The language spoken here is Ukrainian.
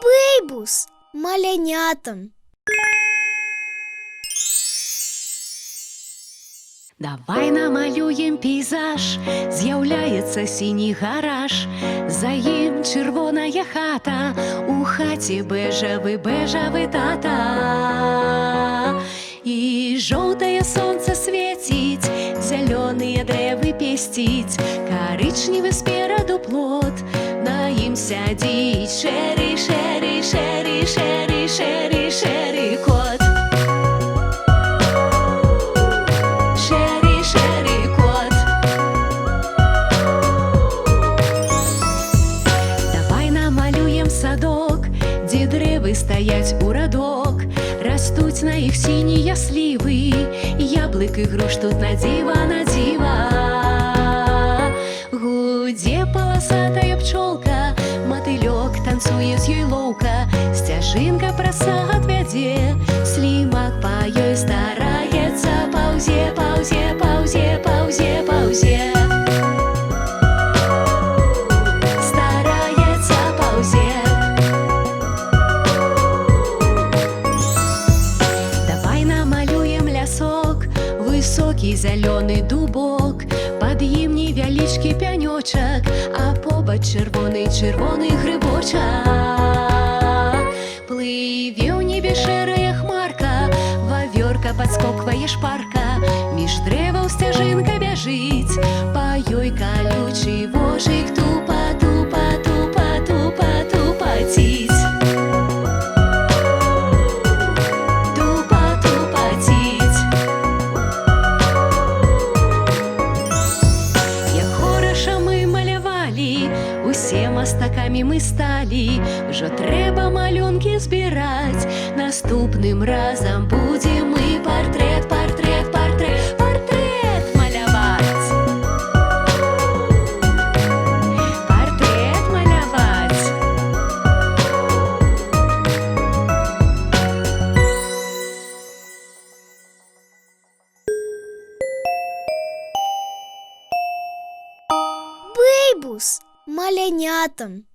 Бейбус малянятам. Давай намалюєм пейзаж, з'являється синій гараж, за їм червоная хата, у хаті бежевый тата. И желтое солнце светить, зеленые древы пестить, коричневый спереду плот, на им сядить шери, шери, шери, шери, шери, шери кот. Шери, шери кот. Давай намалюєм садок, де древи стоять у радок, растуть на їх сині сливи, яблуки груш тут на дива. Гуде полосатая пчелка, мотылек танцует с ёй ловко, стяжинка просад вяде, слимак по ёй старается, паузе, паузе, паузе, паузе, паузе. Старается паузе. Давай намалюем лясок, высокий зеленый дубок, под ім невялічкі пянёчак, а побач чырвоны грыбочак. Плыве ў небе шэрая хмарка, вавёрка падскоквае шпарка, між дрэваў сцяжынка бяжыць, па ёй калючы вожык тупа, тупа, тупа, тупа, тупаціць. Тупа, тупаціць. Як хораша мы малявалі, усе мастакамі мы сталі, ужо трэба малюнкі збіраць, наступным разам будзем мы партрэт, партрэт, партрэт, партрэт маляваць. Партрэт маляваць. Бейбус малянятам.